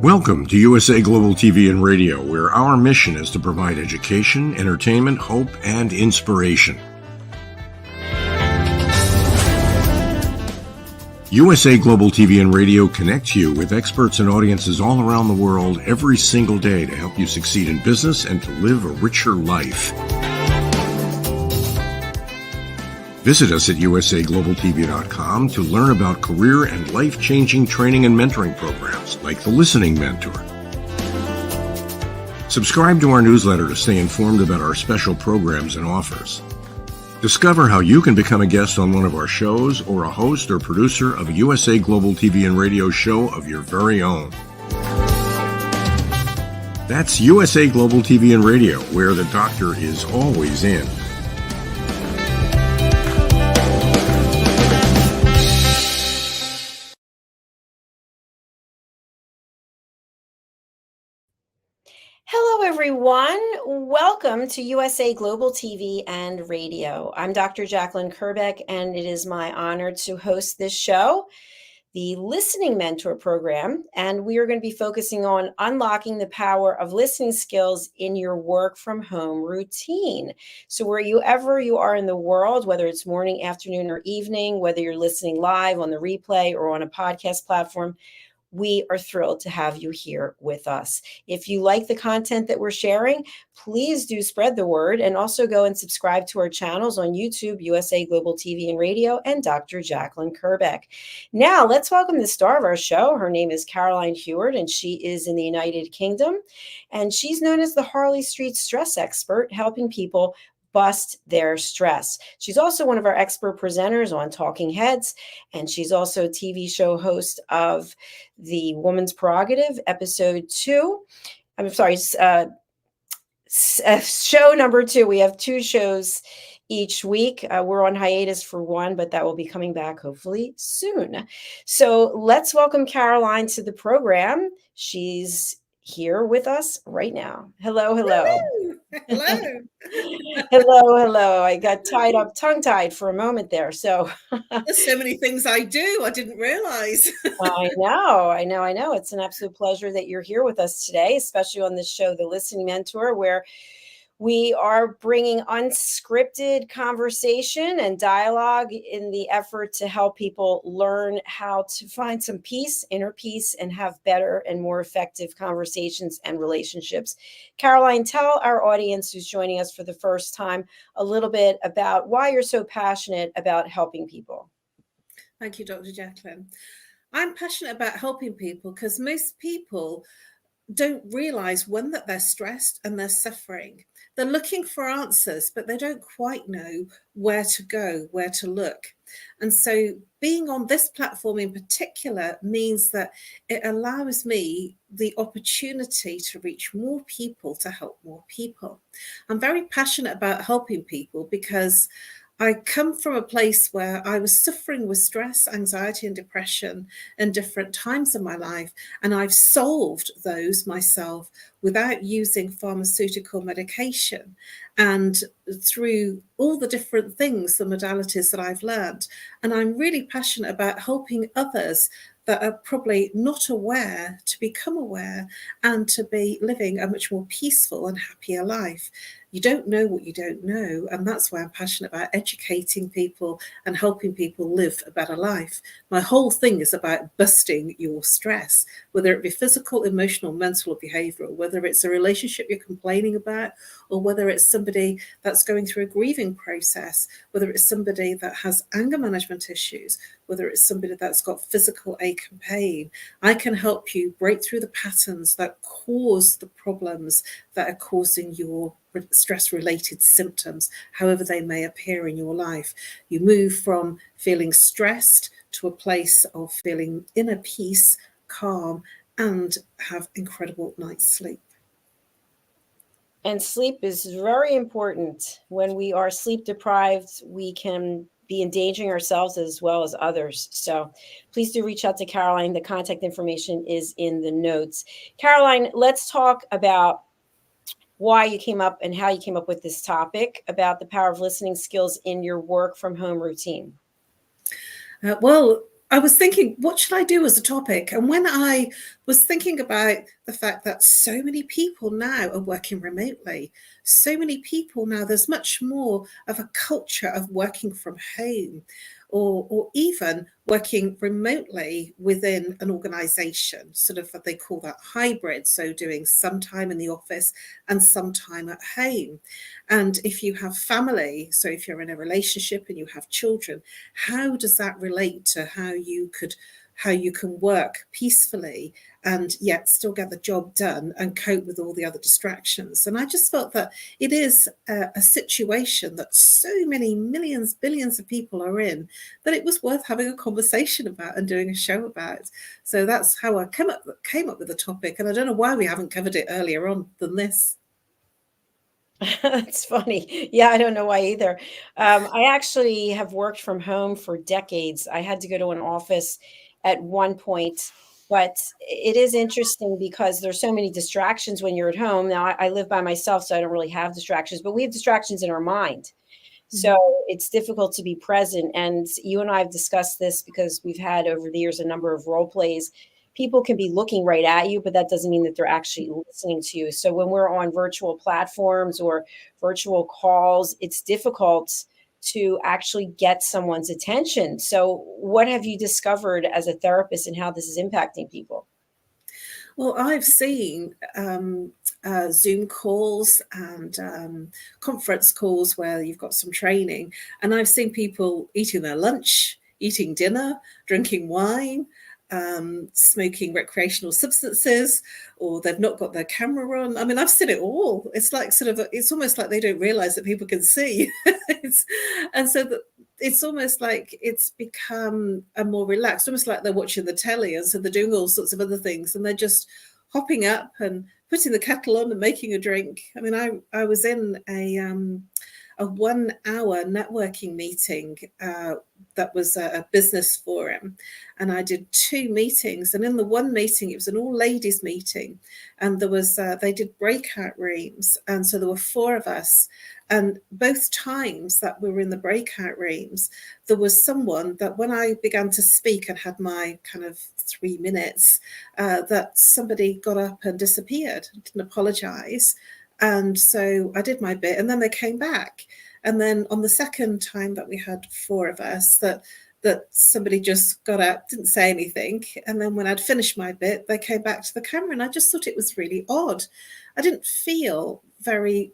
Welcome to USA Global TV and Radio, where our mission is to provide education, entertainment, hope, and inspiration. USA Global TV and Radio connects you with experts and audiences all around the world every single day to help you succeed in business and to live a richer life. Visit us at usaglobaltv.com to learn about career and life-changing training and mentoring programs like the Listening Mentor. Subscribe to our newsletter to stay informed about our special programs and offers. Discover how you can become a guest on one of our shows or a host or producer of a USA Global TV and Radio show of your very own. That's USA Global TV and Radio, where the doctor is always in. Hello, everyone. Welcome to USA Global TV and Radio. I'm Dr. JACALYN KERBECK, and it is my honor to host this show, the Listening Mentor program. And we are going to be focusing on unlocking the power of listening skills in your work from home routine. So wherever you are in the world, whether it's morning, afternoon, or evening, whether you're listening live on the replay or on a podcast platform, we are thrilled to have you here with us. If you like the content that we're sharing, please do spread the word and also go and subscribe to our channels on YouTube, USA Global TV and Radio, and Dr. JACALYN KERBECK. Now, let's welcome the star of our show. Her name is Caroline.heward, and she is in the United Kingdom. And she's known as the Harley Street stress expert, helping people bust their stress. She's also one of our expert presenters on Talking Heads, and she's also a TV show host of The Woman's Prerogative, episode 2. I'm sorry, show number 2. We have 2 shows each week. We're on hiatus for one, but that will be coming back hopefully soon. So let's welcome Caroline to the program. She's here with us right now. Hello. Hello. hello. I got tongue-tied for a moment there. So there's so many things I do. I didn't realize. I know. It's an absolute pleasure that you're here with us today, especially on this show, The Listening Mentor, where we are bringing unscripted conversation and dialogue in the effort to help people learn how to find some peace, inner peace, and have better and more effective conversations and relationships. Caroline, tell our audience who's joining us for the first time a little bit about why you're so passionate about helping people. Thank you, Dr. JACALYN. I'm passionate about helping people because most people don't realize when that they're stressed and they're suffering. They're looking for answers, but they don't quite know where to go, where to look. And so being on this platform in particular means that it allows me the opportunity to reach more people, to help more people. I'm very passionate about helping people because I come from a place where I was suffering with stress, anxiety, and depression in different times of my life. And I've solved those myself without using pharmaceutical medication. and through all the different things, the modalities that I've learned. And I'm really passionate about helping others that are probably not aware to become aware and to be living a much more peaceful and happier life. You don't know what you don't know, and that's why I'm passionate about educating people and helping people live a better life. My whole thing is about busting your stress, whether it be physical, emotional, mental, or behavioral, whether it's a relationship you're complaining about, or whether it's somebody that's going through a grieving process, whether it's somebody that has anger management issues, whether it's somebody that's got physical ache and pain. I can help you break through the patterns that cause the problems that are causing your stress-related symptoms, however they may appear in your life. You move from feeling stressed to a place of feeling inner peace, calm, and have incredible night's sleep. And sleep is very important. When we are sleep deprived, we can be endangering ourselves as well as others. So please do reach out to Caroline. The contact information is in the notes. Caroline, let's talk about why you came up and how you came up with this topic about the power of listening skills in your work from home routine. Well, I was thinking, what should I do as a topic? And when I was thinking about the fact that so many people now are working remotely, so many people now, there's much more of a culture of working from home, or even working remotely within an organization, sort of what they call that hybrid. So doing some time in the office and some time at home. And if you have family, so if you're in a relationship and you have children, how does that relate to how you can work peacefully and yet still get the job done and cope with all the other distractions? And I just felt that it is a situation that so many millions, billions of people are in, that it was worth having a conversation about and doing a show about. So that's how I came up with the topic. And I don't know why we haven't covered it earlier on than this. That's funny. Yeah, I don't know why either. I actually have worked from home for decades. I had to go to an office at one point, but it is interesting because there's so many distractions when you're at home. Now, I live by myself, so I don't really have distractions, but we have distractions in our mind. So it's difficult to be present. And you and I have discussed this because we've had over the years a number of role plays. People can be looking right at you, but that doesn't mean that they're actually listening to you. So when we're on virtual platforms or virtual calls, it's difficult to actually get someone's attention. So what have you discovered as a therapist and how this is impacting people? Well, I've seen Zoom calls and conference calls where you've got some training, and I've seen people eating their lunch, eating dinner, drinking wine, smoking recreational substances, or they've not got their camera on. I mean, I've seen it all. It's like it's almost like they don't realize that people can see. And so that it's almost like it's become a more relaxed, almost like they're watching the telly, and so they're doing all sorts of other things, and they're just hopping up and putting the kettle on and making a drink. I mean, I was in a 1 hour networking meeting that was a business forum, and I did 2 meetings. And in the one meeting, it was an all ladies meeting, and there was they did breakout rooms, and so there were 4 of us. And both times that we were in the breakout rooms, there was someone that when I began to speak and had my kind of 3 minutes, that somebody got up and disappeared, didn't apologize. And so I did my bit, and then they came back. And then on the second time that we had 4 of us, that somebody just got up, didn't say anything. And then when I'd finished my bit, they came back to the camera, and I just thought it was really odd. I didn't feel very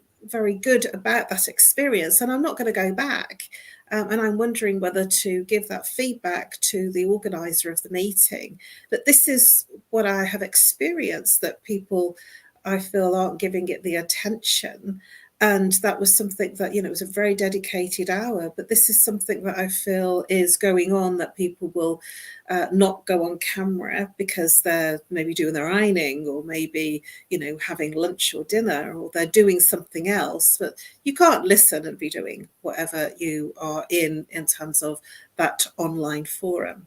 good about that experience, and I'm not going to go back. And I'm wondering whether to give that feedback to the organizer of the meeting. But this is what I have experienced, that people, I feel, aren't giving it the attention. And that was something that, it was a very dedicated hour. But this is something that I feel is going on, that people will not go on camera because they're maybe doing their ironing, or maybe, having lunch or dinner, or they're doing something else. But you can't listen and be doing whatever you are in terms of that online forum.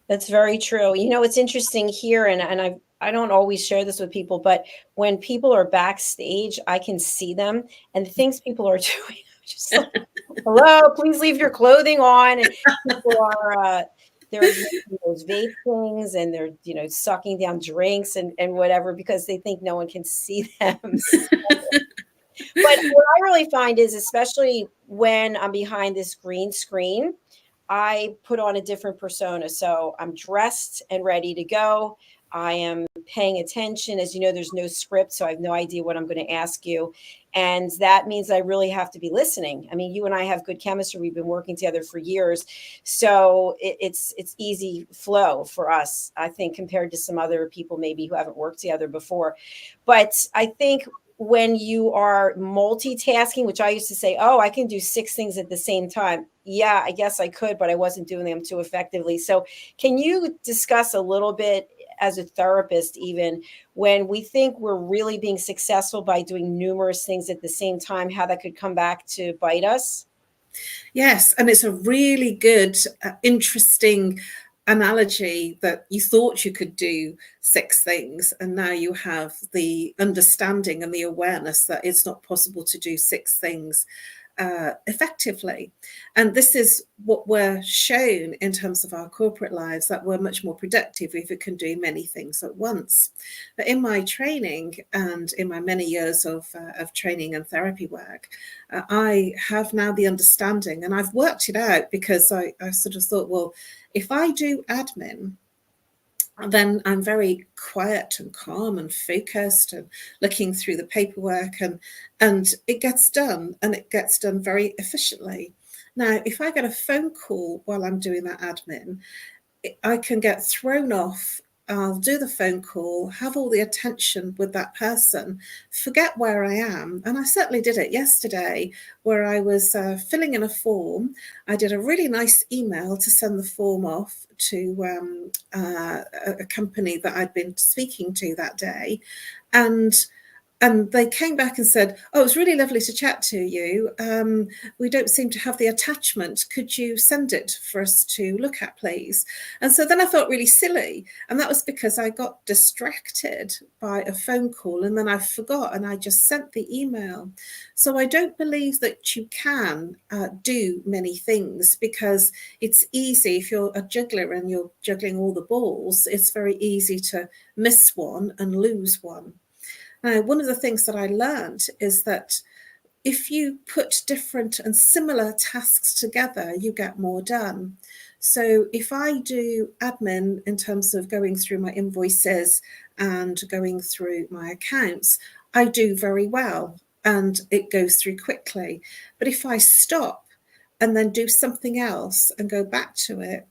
That's very true. It's interesting here, and I don't always share this with people, but when people are backstage, I can see them and the things people are doing. Just like, hello, please leave your clothing on. And people are they're using those vape things and they're, sucking down drinks and whatever because they think no one can see them. But what I really find is, especially when I'm behind this green screen, I put on a different persona. So I'm dressed and ready to go. I am paying attention. As you know, there's no script, so I have no idea what I'm going to ask you. And that means I really have to be listening. I mean, you and I have good chemistry. We've been working together for years. So it's easy flow for us, I think, compared to some other people maybe who haven't worked together before. But I think when you are multitasking, which I used to say, oh, I can do 6 things at the same time. Yeah, I guess I could, but I wasn't doing them too effectively. So can you discuss a little bit as a therapist, even when we think we're really being successful by doing numerous things at the same time, how that could come back to bite us? Yes, and it's a really good, interesting analogy that you thought you could do 6 things, and now you have the understanding and the awareness that it's not possible to do 6 things effectively. And this is what we're shown in terms of our corporate lives, that we're much more productive if we can do many things at once. But in my training and in my many years of training and therapy work, I have now the understanding, and I've worked it out because I sort of thought, well, if I do admin, then I'm very quiet and calm and focused and looking through the paperwork, and it gets done, and it gets done very efficiently. Now, if I get a phone call while I'm doing that admin, I can get thrown off. I'll do the phone call, have all the attention with that person, forget where I am. And I certainly did it yesterday, where I was filling in a form. I did a really nice email to send the form off to a company that I'd been speaking to that day. And they came back and said, oh, it's really lovely to chat to you. We don't seem to have the attachment. Could you send it for us to look at, please? And so then I felt really silly. And that was because I got distracted by a phone call, and then I forgot, and I just sent the email. So I don't believe that you can do many things, because it's easy. If you're a juggler and you're juggling all the balls, it's very easy to miss one and lose one. Now, one of the things that I learned is that if you put different and similar tasks together, you get more done. So if I do admin in terms of going through my invoices and going through my accounts, I do very well and it goes through quickly. But if I stop and then do something else and go back to it,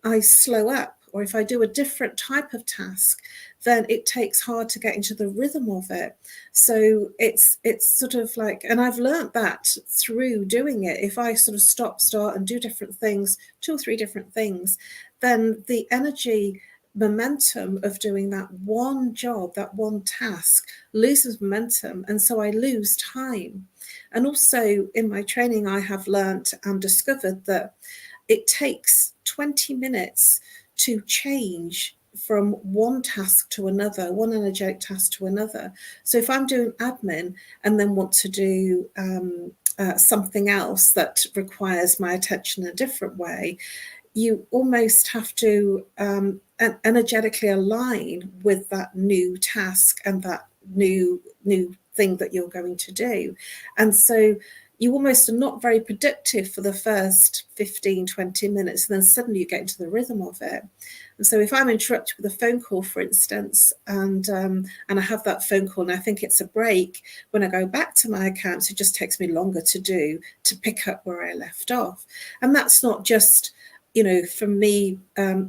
I slow up. Or if I do a different type of task, then it takes hard to get into the rhythm of it. So it's sort of like, and I've learned that through doing it. If I sort of stop, start and do different things, 2 or 3 different things, then the energy momentum of doing that one job, that one task, loses momentum. And so I lose time. And also in my training, I have learned and discovered that it takes 20 minutes to change from one task to another, one energetic task to another. So if I'm doing admin and then want to do something else that requires my attention in a different way, you almost have to energetically align with that new task and that new thing that you're going to do. And so you almost are not very productive for the first 15, 20 minutes, and then suddenly you get into the rhythm of it. And so if I'm interrupted with a phone call, for instance, and I have that phone call and I think it's a break, when I go back to my accounts, it just takes me longer to pick up where I left off. And that's not just, for me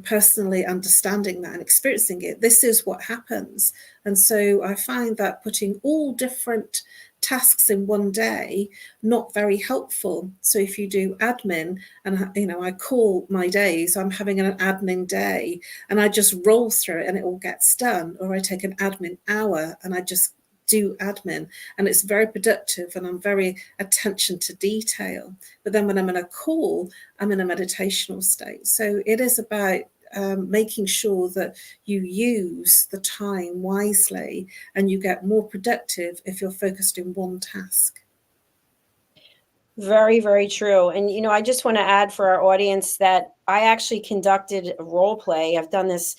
personally understanding that and experiencing it. This is what happens. And so I find that putting all different tasks in one day not very helpful. So if you do admin, and I call my days, I'm having an admin day, and I just roll through it and it all gets done. Or I take an admin hour and I just do admin, and it's very productive and I'm very attention to detail. But then when I'm in a call, I'm in a meditational state. So it is about making sure that you use the time wisely and you get more productive if you're focused in one task. Very, very true. And, I just want to add for our audience that I actually conducted a role play. I've done this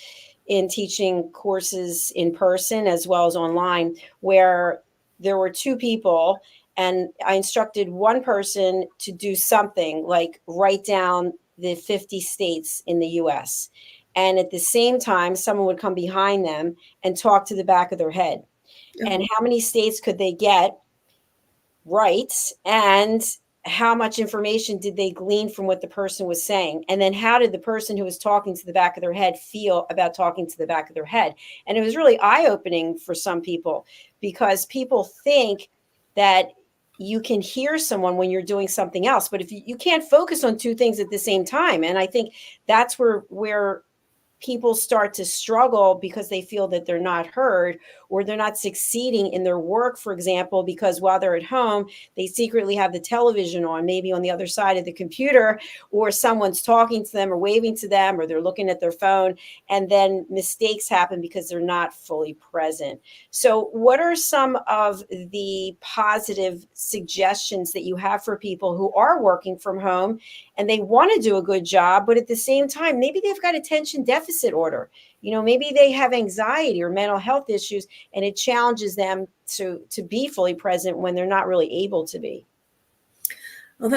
in teaching courses in person as well as online, where there were two people and I instructed one person to do something like write down the 50 states in the US. And at the same time, someone would come behind them and talk to the back of their head. And how many states could they get right? And how much information did they glean from what the person was saying? And then how did the person who was talking to the back of their head feel about talking to the back of their head? And it was really eye-opening for some people, because people think that you can hear someone when you're doing something else, but if you can't focus on two things at the same time. And I think that's where people start to struggle, because they feel that they're not heard, or they're not succeeding in their work, for example, because while they're at home, they secretly have the television on, maybe on the other side of the computer, or someone's talking to them or waving to them, or they're looking at their phone, and then mistakes happen because they're not fully present. So what are some of the positive suggestions that you have for people who are working from home and they want to do a good job, but at the same time, maybe they've got attention deficit order? Maybe they have anxiety or mental health issues, and it challenges them to be fully present when they're not really able to be. Well,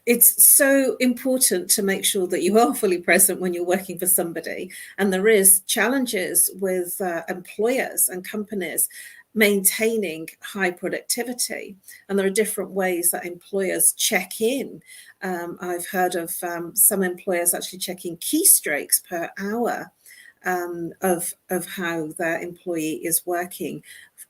it's so important to make sure that you are fully present when you're working for somebody. And there is challenges with employers and companies maintaining high productivity. And there are different ways that employers check in. I've heard of some employers actually checking keystrokes per hour of how their employee is working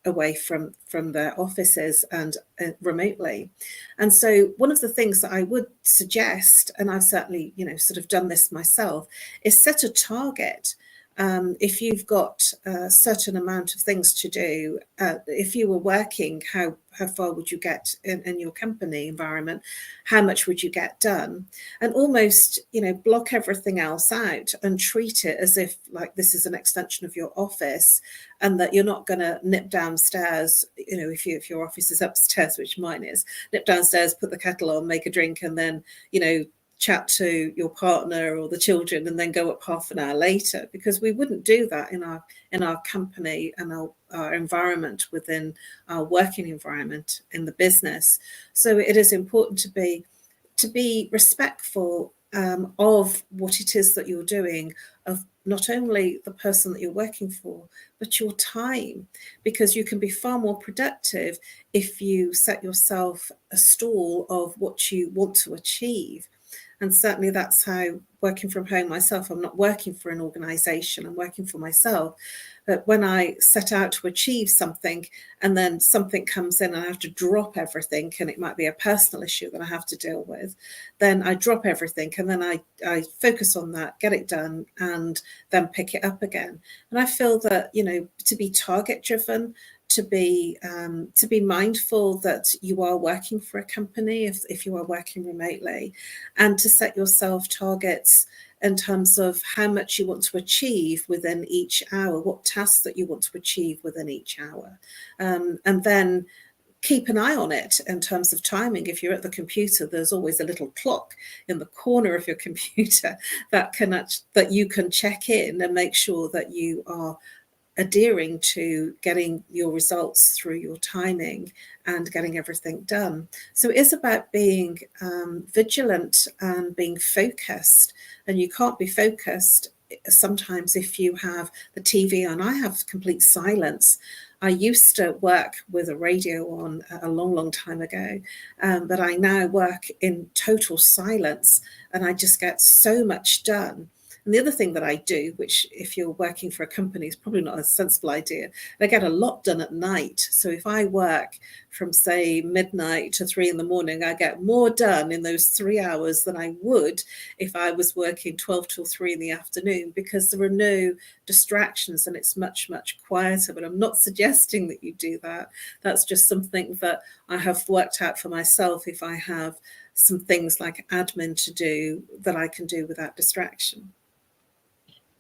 away from their offices and remotely. And so one of the things that I would suggest, and I've certainly sort of done this myself, is set a target. If you've got a certain amount of things to do, if you were working, how far would you get in your company environment? How much would you get done? And almost, block everything else out and treat it as if like this is an extension of your office, and that you're not going to nip downstairs, if your office is upstairs, which mine is, nip downstairs, put the kettle on, make a drink, and then, chat to your partner or the children, and then go up half an hour later, because we wouldn't do that in our company and our environment, within our working environment in the business. So it is important to be respectful of what it is that you're doing, of not only the person that you're working for, but your time, because you can be far more productive if you set yourself a stall of what you want to achieve. And certainly that's how, working from home myself, I'm not working for an organization, I'm working for myself. But when I set out to achieve something, and then something comes in and I have to drop everything, and it might be a personal issue that I have to deal with, then I drop everything, and then I focus on that, get it done, and then pick it up again. And I feel that, to be target driven, to be mindful that you are working for a company if you are working remotely, and to set yourself targets in terms of how much you want to achieve within each hour, what tasks that you want to achieve within each hour, and then keep an eye on it in terms of timing. If you're at the computer, there's always a little clock in the corner of your computer that you can check in and make sure that you are adhering to getting your results through your timing and getting everything done. So it is about being vigilant and being focused. And you can't be focused sometimes if you have the TV on. I have complete silence. I used to work with a radio on a long, long time ago, but I now work in total silence, and I just get so much done. And the other thing that I do, which if you're working for a company is probably not a sensible idea, I get a lot done at night. So if I work from, say, midnight to 3 a.m, I get more done in those 3 hours than I would if I was working 12 till 3 in the afternoon, because there are no distractions and it's much, much quieter. But I'm not suggesting that you do that. That's just something that I have worked out for myself. If I have some things like admin to do, that I can do without distraction.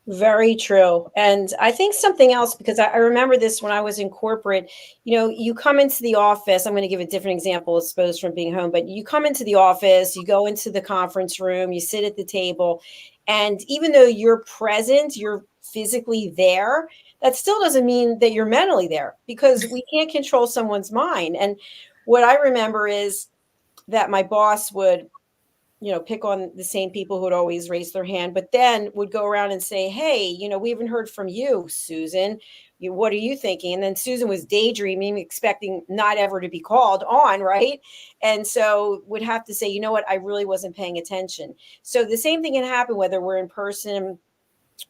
Very true. And I think something else, because I remember this when I was in corporate, you come into the office. I'm going to give a different example, I suppose, from being home, but you come into the office, you go into the conference room, you sit at the table. And even though you're present, you're physically there, that still doesn't mean that you're mentally there, because we can't control someone's mind. And what I remember is that my boss would pick on the same people who would always raise their hand, but then would go around and say, hey, we haven't heard from you, Susan. What are you thinking? And then Susan was daydreaming, expecting not ever to be called on, right? And so would have to say, you know what, I really wasn't paying attention. So the same thing can happen whether we're in person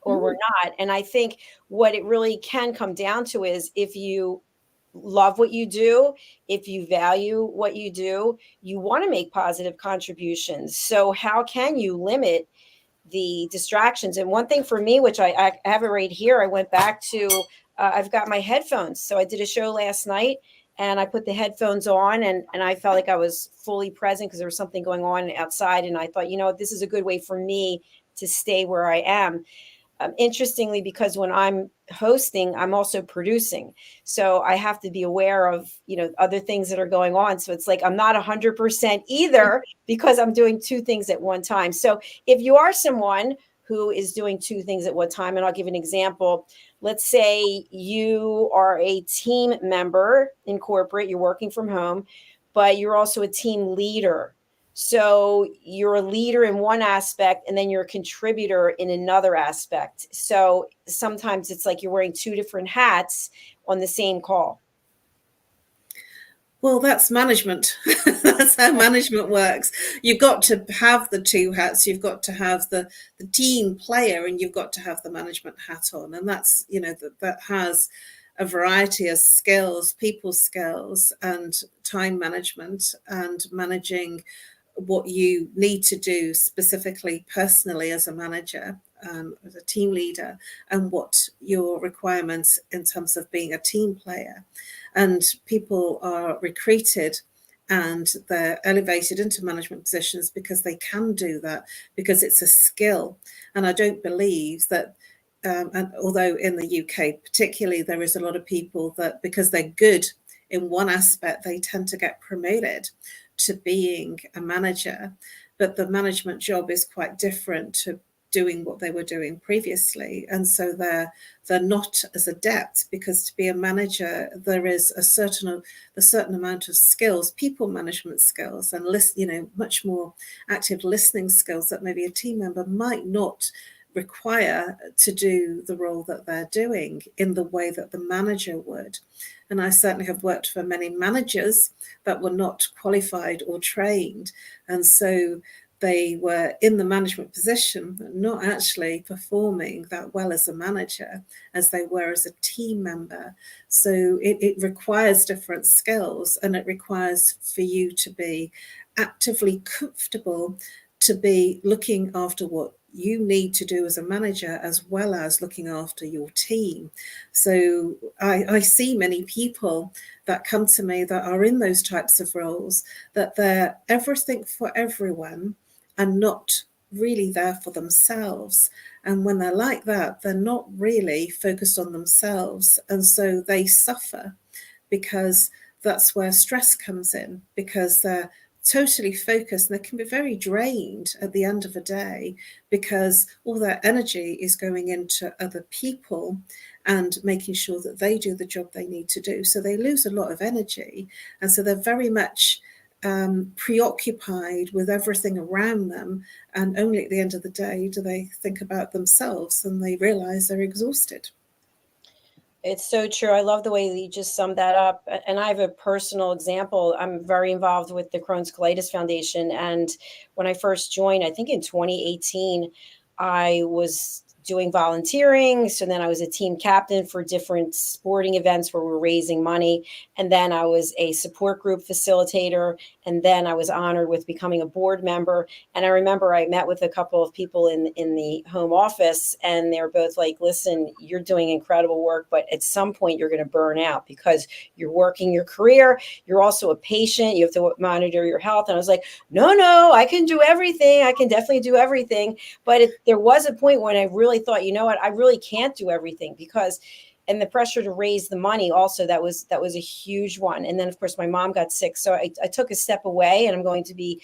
or we're not. And I think what it really can come down to is, if you love what you do, if you value what you do, you want to make positive contributions. So how can you limit the distractions? And one thing for me, which I have it right here, I went back to, I've got my headphones. So I did a show last night and I put the headphones on, and I felt like I was fully present because there was something going on outside. And I thought, this is a good way for me to stay where I am. Interestingly, because when I'm hosting, I'm also producing. So I have to be aware of, other things that are going on. So it's like, I'm not 100% either, because I'm doing two things at one time. So if you are someone who is doing two things at one time, and I'll give an example. Let's say you are a team member in corporate, you're working from home, but you're also a team leader. So you're a leader in one aspect, and then you're a contributor in another aspect. So sometimes it's like you're wearing two different hats on the same call. Well, that's management. That's how management works. You've got to have the two hats. You've got to have the team player, and you've got to have the management hat on. And that's, that has a variety of skills, people skills, and time management, and managing what you need to do specifically personally as a manager, as a team leader, and what your requirements in terms of being a team player. And people are recruited and they're elevated into management positions because they can do that, because it's a skill. And I don't believe that, and although in the UK particularly, there is a lot of people that because they're good in one aspect, they tend to get promoted to being a manager, but the management job is quite different to doing what they were doing previously. And so they're not as adept, because to be a manager, there is a certain amount of skills, people management skills, and much more active listening skills that maybe a team member might not require to do the role that they're doing in the way that the manager would. And I certainly have worked for many managers that were not qualified or trained. And so they were in the management position, but not actually performing that well as a manager as they were as a team member. So it requires different skills, and it requires for you to be actively comfortable to be looking after what you need to do as a manager, as well as looking after your team. So I see many people that come to me that are in those types of roles, that they're everything for everyone and not really there for themselves. And when they're like that, they're not really focused on themselves. And so they suffer, because that's where stress comes in, because they're totally focused, and they can be very drained at the end of a day, because all their energy is going into other people and making sure that they do the job they need to do. So they lose a lot of energy, and so they're very much preoccupied with everything around them, and only at the end of the day do they think about themselves, and they realize they're exhausted. It's so true. I love the way that you just summed that up. And I have a personal example. I'm very involved with the Crohn's Colitis Foundation. And when I first joined, I think in 2018, I was doing volunteering. So then I was a team captain for different sporting events where we were raising money. And then I was a support group facilitator. And then I was honored with becoming a board member. And I remember I met with a couple of people in the home office, and they were both like, listen, you're doing incredible work, but at some point you're going to burn out, because you're working your career. You're also a patient. You have to monitor your health. And I was like, no, I can do everything. I can definitely do everything. But there was a point when I really really thought, you know what, I really can't do everything because, and the pressure to raise the money also, that was a huge one. And then of course my mom got sick. So I took a step away, and I'm going to be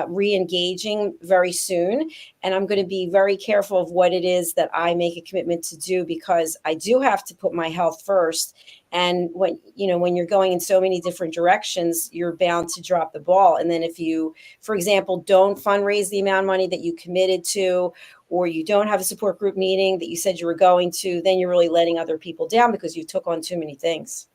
re-engaging very soon. And I'm going to be very careful of what it is that I make a commitment to do, because I do have to put my health first. And when you're going in so many different directions, you're bound to drop the ball. And then if you, for example, don't fundraise the amount of money that you committed to, or you don't have a support group meeting that you said you were going to, then you're really letting other people down because you took on too many things.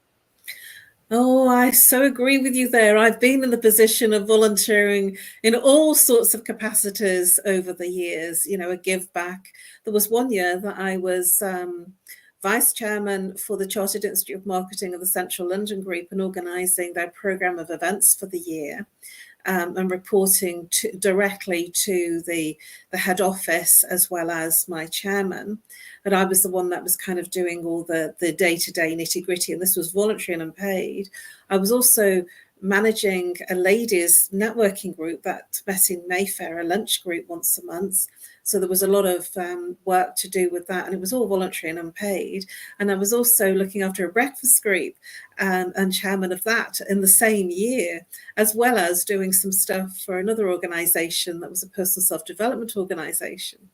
Oh, I so agree with you there. I've been in the position of volunteering in all sorts of capacities over the years, a give back. There was one year that I was vice chairman for the Chartered Institute of Marketing of the Central London Group and organising their programme of events for the year. And reporting directly to the head office as well as my chairman. And I was the one that was kind of doing all the day-to-day nitty-gritty, and this was voluntary and unpaid. I was also managing a ladies networking group that met in Mayfair, a lunch group once a month. So there was a lot of work to do with that, and it was all voluntary and unpaid. And I was also looking after a breakfast group and chairman of that in the same year, as well as doing some stuff for another organisation that was a personal self-development organisation.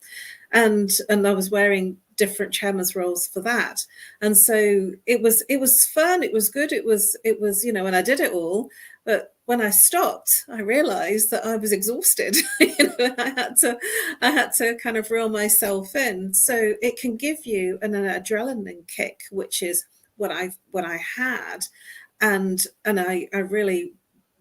And I was wearing different chairman's roles for that. And so it was fun, it was good, it was, and I did it all. But when I stopped, I realized that I was exhausted. I had to kind of reel myself in. So it can give you an adrenaline kick, which is what I had. And I really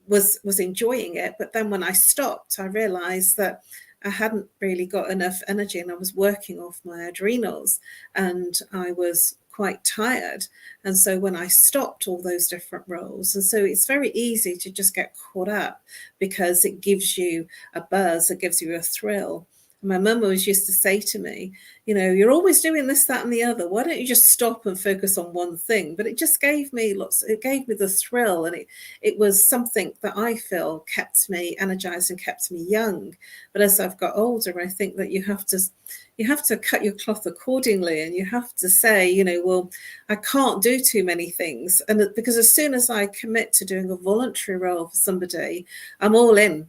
was enjoying it. But then when I stopped, I realized that I hadn't really got enough energy, and I was working off my adrenals, and I was quite tired. And so when I stopped all those different roles, and so it's very easy to just get caught up because it gives you a buzz, it gives you a thrill. My mum always used to say to me, you're always doing this, that, and the other. Why don't you just stop and focus on one thing? But it just gave me it gave me the thrill. And it was something that I feel kept me energized and kept me young. But as I've got older, I think that you have to cut your cloth accordingly, and you have to say, well, I can't do too many things. And because as soon as I commit to doing a voluntary role for somebody, I'm all in.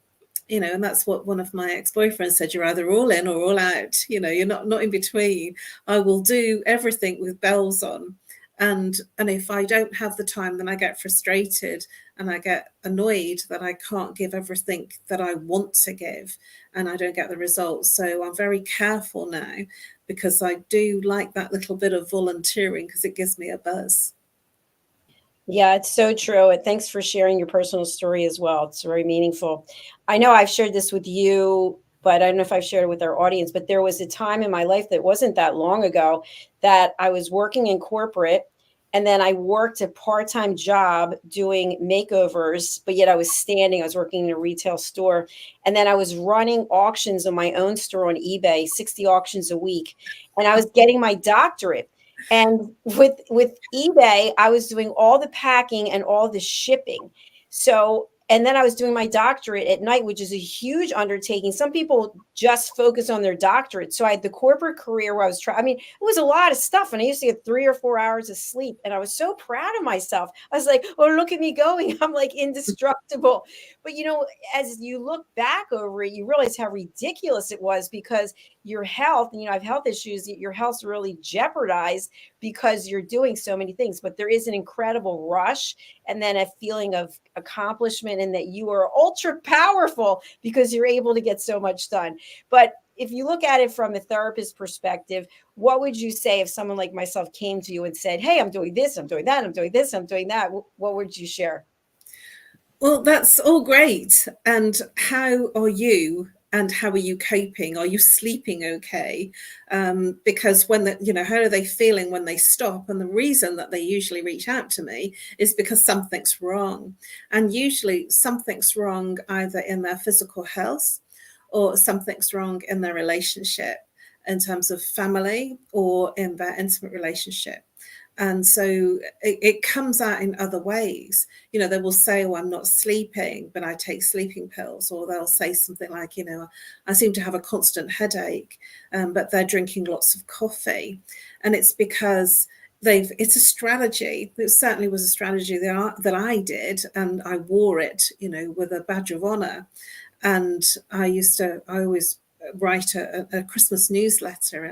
And that's what one of my ex-boyfriends said, you're either all in or all out, you're not in between. I will do everything with bells on. And if I don't have the time, then I get frustrated and I get annoyed that I can't give everything that I want to give, and I don't get the results. So I'm very careful now, because I do like that little bit of volunteering because it gives me a buzz. Yeah, it's so true. And thanks for sharing your personal story as well. It's very meaningful. I know I've shared this with you, but I don't know if I've shared it with our audience, but there was a time in my life that wasn't that long ago that I was working in corporate, and then I worked a part-time job doing makeovers, but yet I was working in a retail store. And then I was running auctions on my own store on eBay, 60 auctions a week. And I was getting my doctorate. And with eBay, I was doing all the packing and all the shipping. So, and then I was doing my doctorate at night, which is a huge undertaking. Some people just focus on their doctorate. So I had the corporate career where I was it was a lot of stuff. And I used to get 3 or 4 hours of sleep. And I was so proud of myself. I was like, oh, look at me going. I'm like indestructible. But, as you look back over it, you realize how ridiculous it was, because your health, I have health issues, your health's really jeopardized because you're doing so many things. But there is an incredible rush, and then a feeling of accomplishment, and that you are ultra powerful because you're able to get so much done. But if you look at it from a therapist perspective, what would you say if someone like myself came to you and said, hey, I'm doing this, I'm doing that, I'm doing this, I'm doing that? What would you share? Well, that's all great. And how are you? And how are you coping? Are you sleeping okay? Because how are they feeling when they stop? And the reason that they usually reach out to me is because something's wrong. And usually something's wrong either in their physical health, or something's wrong in their relationship, in terms of family or in their intimate relationship. And so it comes out in other ways. You know, they will say, oh, I'm not sleeping, but I take sleeping pills. Or they'll say something like, you know, I seem to have a constant headache, but they're drinking lots of coffee. And it's because it's a strategy. It certainly was a strategy that I did, and I wore it, you know, with a badge of honor. And I always write a Christmas newsletter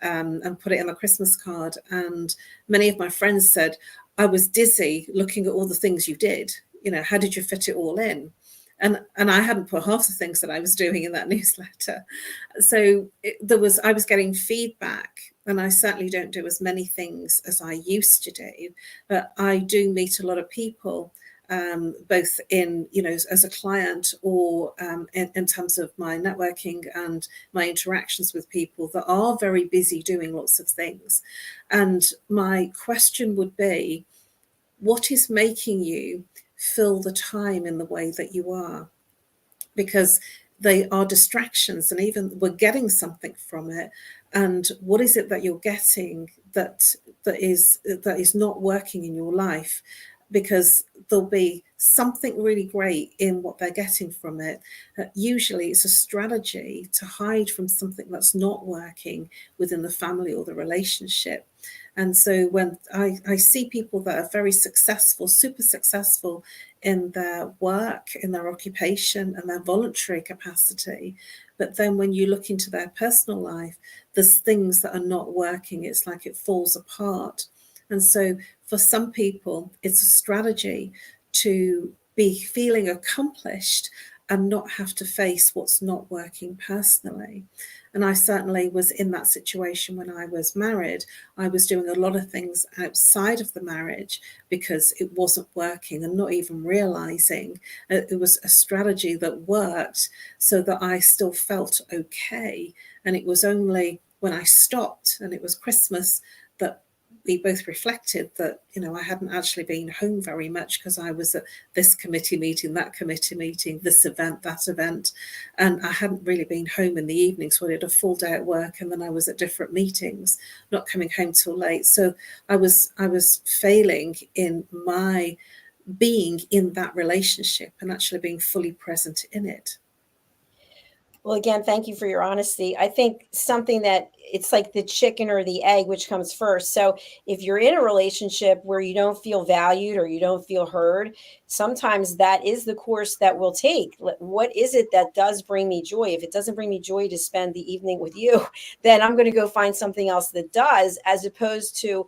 and put it in a Christmas card. And many of my friends said, I was dizzy looking at all the things you did. You know, how did you fit it all in? And I hadn't put half the things that I was doing in that newsletter. So I was getting feedback, and I certainly don't do as many things as I used to do, but I do meet a lot of people, both in, you know, as a client or in terms of my networking and my interactions with people that are very busy doing lots of things. And my question would be, what is making you fill the time in the way that you are? Because they are distractions, and even we're getting something from it. And what is it that you're getting that is not working in your life? Because there'll be something really great in what they're getting from it. Usually it's a strategy to hide from something that's not working within the family or the relationship. And so when I see people that are very successful, super successful in their work, in their occupation and their voluntary capacity, but then when you look into their personal life, there's things that are not working. It's like it falls apart. And so for some people, it's a strategy to be feeling accomplished and not have to face what's not working personally. And I certainly was in that situation when I was married. I was doing a lot of things outside of the marriage because it wasn't working, and not even realizing it was a strategy that worked so that I still felt okay. And it was only when I stopped, and it was Christmas, that we both reflected that, you know, I hadn't actually been home very much because I was at this committee meeting, that committee meeting, this event, that event, and I hadn't really been home in the evening. So I did a full day at work, and then I was at different meetings, not coming home till late. So I was failing in my being in that relationship and actually being fully present in it. Well, again, thank you for your honesty. I think something that it's like the chicken or the egg, which comes first. So if you're in a relationship where you don't feel valued or you don't feel heard, sometimes that is the course that we'll take. What is it that does bring me joy? If it doesn't bring me joy to spend the evening with you, then I'm going to go find something else that does, as opposed to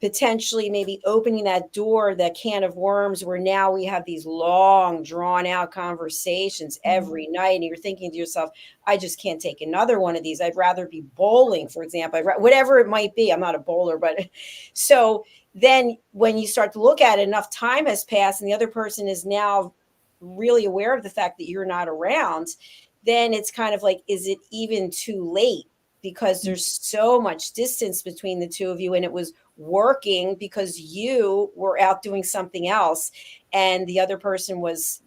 potentially maybe opening that door, that can of worms, where now we have these long drawn out conversations every night, and you're thinking to yourself, I just can't take another one of these. I'd rather be bowling, for example, whatever it might be. I'm not a bowler, but so then when you start to look at it, enough time has passed and the other person is now really aware of the fact that you're not around, then it's kind of like, is it even too late? Because there's so much distance between the two of you, and it was working because you were out doing something else and the other person was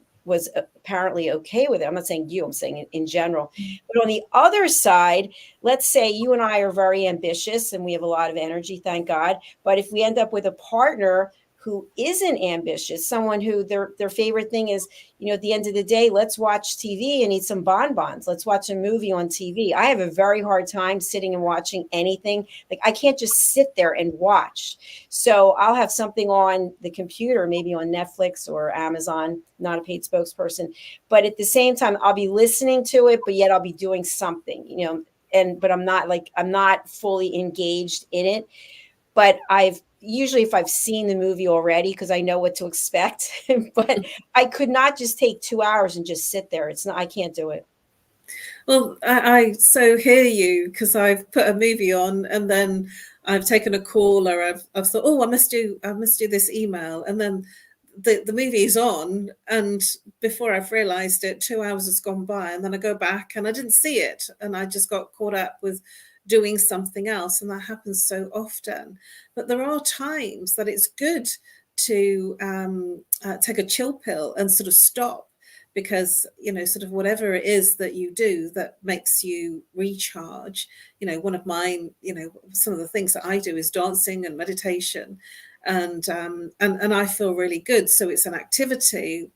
apparently okay with it. I'm not saying you, I'm saying in general. But on the other side, let's say you and I are very ambitious and we have a lot of energy, thank God. But if we end up with a partner who isn't ambitious, someone who their favorite thing is, you know, at the end of the day, let's watch TV and eat some bonbons. Let's watch a movie on TV. I have a very hard time sitting and watching anything. Like, I can't just sit there and watch. So I'll have something on the computer, maybe on Netflix or Amazon, not a paid spokesperson. But at the same time, I'll be listening to it, but yet I'll be doing something, you know, but I'm not fully engaged in it. But usually if I've seen the movie already, because I know what to expect, but I could not just take 2 hours and just sit there. I can't do it. Well, I so hear you, because I've put a movie on and then I've taken a call, or I've thought, oh, I must do this email, and then the movie is on, and before I've realized it, 2 hours has gone by, and then I go back and I didn't see it, and I just got caught up with doing something else. And that happens so often. But there are times that it's good to take a chill pill and sort of stop, because, sort of whatever it is that you do that makes you recharge, one of mine, some of the things that I do is dancing and meditation, and I feel really good. So it's an activity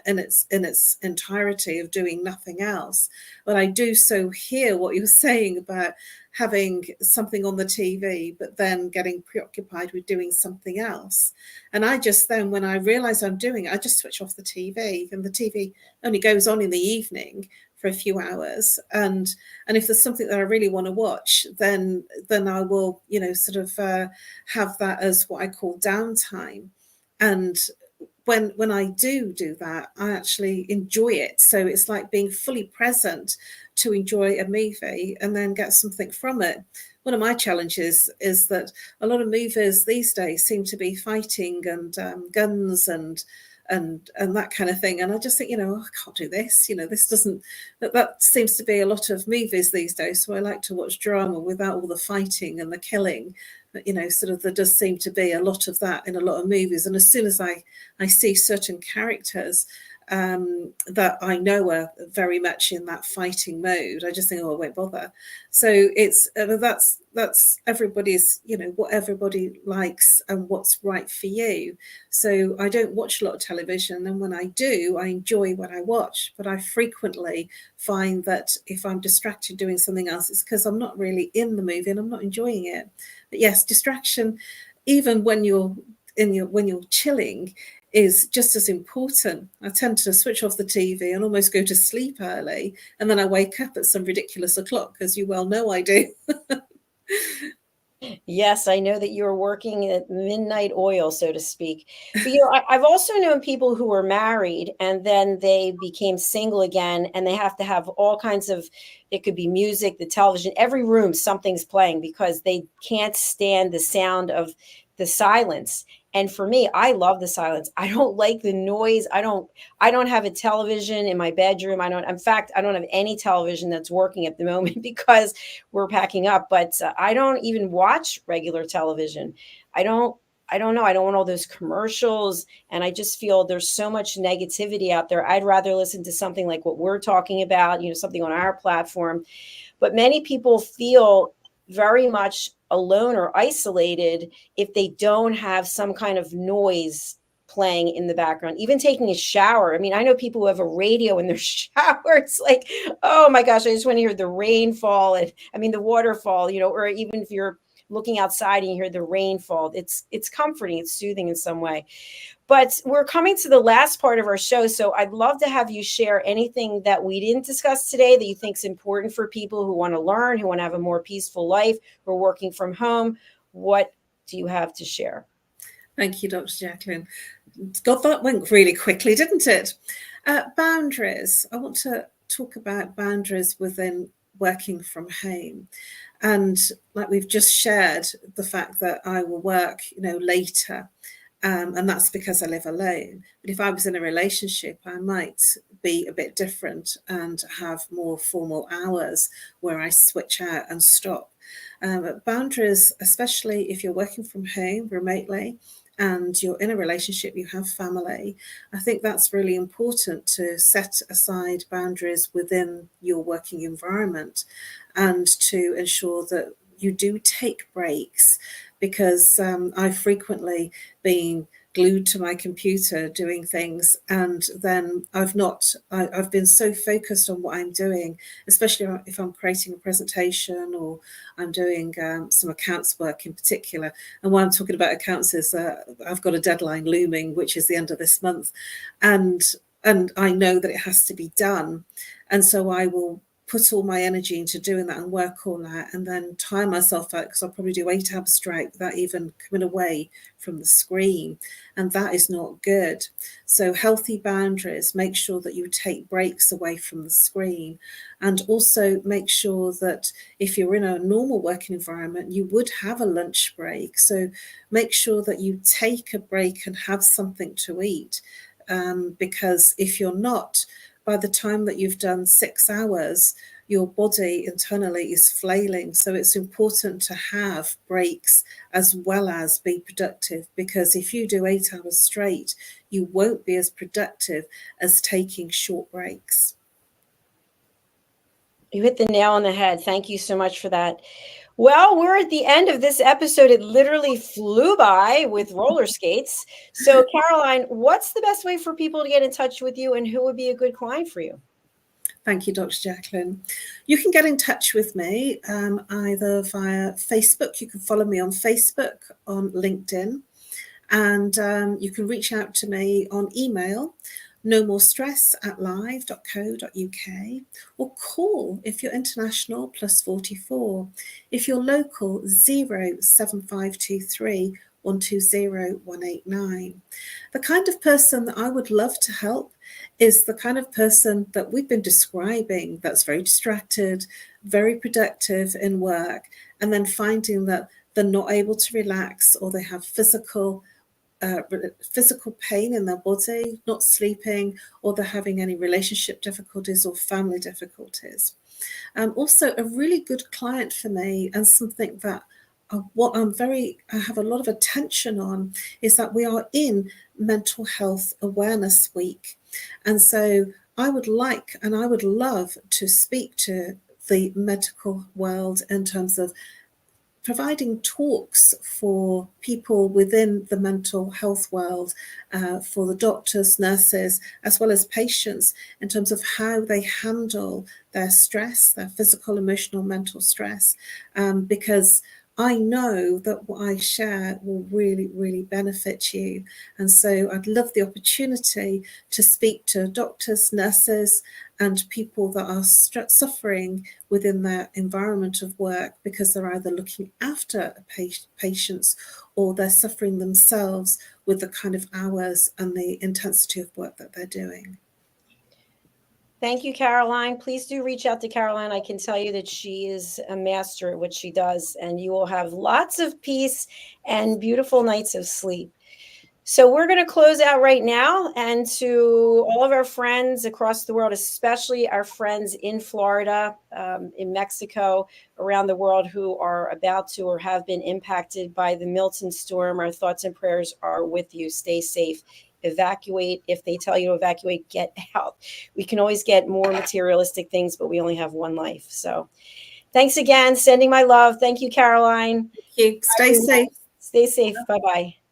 in its entirety of doing nothing else. But I do so hear what you're saying about having something on the TV, but then getting preoccupied with doing something else. And I just then, when I realize I'm doing it, I just switch off the TV, and the TV only goes on in the evening for a few hours. And if there's something that I really want to watch, then I will, sort of have that as what I call downtime. And when I do that, I actually enjoy it. So it's like being fully present to enjoy a movie and then get something from it. One of my challenges is that a lot of movies these days seem to be fighting and guns and that kind of thing. And I just think, I can't do this. This doesn't, that seems to be a lot of movies these days. So I like to watch drama without all the fighting and the killing. Sort of there does seem to be a lot of that in a lot of movies. And as soon as I see certain characters that I know are very much in that fighting mode, I just think, I won't bother. So it's that's everybody's, what everybody likes and what's right for you. So I don't watch a lot of television, and when I do, I enjoy what I watch. But I frequently find that if I'm distracted doing something else, it's because I'm not really in the movie and I'm not enjoying it. But yes, distraction, even when you're chilling, is just as important. I tend to switch off the TV and almost go to sleep early, and then I wake up at some ridiculous o'clock, as you well know I do. Yes, I know that you're working at midnight oil, so to speak. But I've also known people who were married and then they became single again, and they have to have all kinds of, it could be music, the television, every room something's playing because they can't stand the sound of the silence. And for me, I love the silence. I don't like the noise. I don't have a television in my bedroom. In fact, I don't have any television that's working at the moment because we're packing up, but I don't even watch regular television. I don't know. I don't want all those commercials. And I just feel there's so much negativity out there. I'd rather listen to something like what we're talking about, something on our platform. But many people feel very much alone or isolated if they don't have some kind of noise playing in the background, even taking a shower. I mean, I know people who have a radio in their shower. It's like, oh my gosh, I just want to hear the rainfall and the waterfall, or even if you're looking outside and you hear the rainfall, it's comforting, it's soothing in some way. But we're coming to the last part of our show, so I'd love to have you share anything that we didn't discuss today that you think is important for people who want to learn, who want to have a more peaceful life, who are working from home. What do you have to share? Thank you, Dr. JACALYN. God, that went really quickly, didn't it? Boundaries. I want to talk about boundaries within working from home. And like we've just shared, the fact that I will work, later. And that's because I live alone. But if I was in a relationship, I might be a bit different and have more formal hours where I switch out and stop. Boundaries, especially if you're working from home remotely and you're in a relationship, you have family, I think that's really important to set aside boundaries within your working environment and to ensure that you do take breaks, because I've frequently been glued to my computer doing things, and then I've been so focused on what I'm doing, especially if I'm creating a presentation or I'm doing some accounts work in particular. And why I'm talking about accounts is I've got a deadline looming, which is the end of this month, and I know that it has to be done, and so I will put all my energy into doing that and work all that, and then tire myself out because I'll probably do 8 hours straight without even coming away from the screen, and that is not good. So healthy boundaries, make sure that you take breaks away from the screen, and also make sure that if you're in a normal working environment, you would have a lunch break. So make sure that you take a break and have something to eat, because if you're not, by the time that you've done 6 hours, your body internally is flailing. So it's important to have breaks as well as be productive, because if you do 8 hours straight, you won't be as productive as taking short breaks. You hit the nail on the head. Thank you so much for that. Well, we're at the end of this episode. It literally flew by with roller skates. So, Caroline, what's the best way for people to get in touch with you, and who would be a good client for you? Thank you, Dr. JACALYN. You can get in touch with me either via Facebook. You can follow me on Facebook, on LinkedIn, and you can reach out to me on email, nomorestress@live.co.uk, or call if you're international +44. If you're local, 07523 120 189. The kind of person that I would love to help is the kind of person that we've been describing, that's very distracted, very productive in work, and then finding that they're not able to relax, or they have physical pain in their body, not sleeping, or they're having any relationship difficulties or family difficulties. Also, a really good client for me, and something that I have a lot of attention on, is that we are in Mental Health Awareness Week. And so I would love to speak to the medical world in terms of providing talks for people within the mental health world, for the doctors, nurses, as well as patients, in terms of how they handle their stress, their physical, emotional, mental stress, because I know that what I share will really, really benefit you. And so I'd love the opportunity to speak to doctors, nurses, and people that are suffering within their environment of work, because they're either looking after patients or they're suffering themselves with the kind of hours and the intensity of work that they're doing. Thank you, Caroline. Please do reach out to Caroline. I can tell you that she is a master at what she does, and you will have lots of peace and beautiful nights of sleep. So we're going to close out right now. And to all of our friends across the world, especially our friends in Florida, in Mexico, around the world, who are about to or have been impacted by the Milton storm, our thoughts and prayers are with you. Stay safe. Evacuate. If they tell you to evacuate, get out. We can always get more materialistic things, but we only have one life. So thanks again. Sending my love. Thank you, Caroline. Thank you. Stay safe. Stay safe. Bye-bye.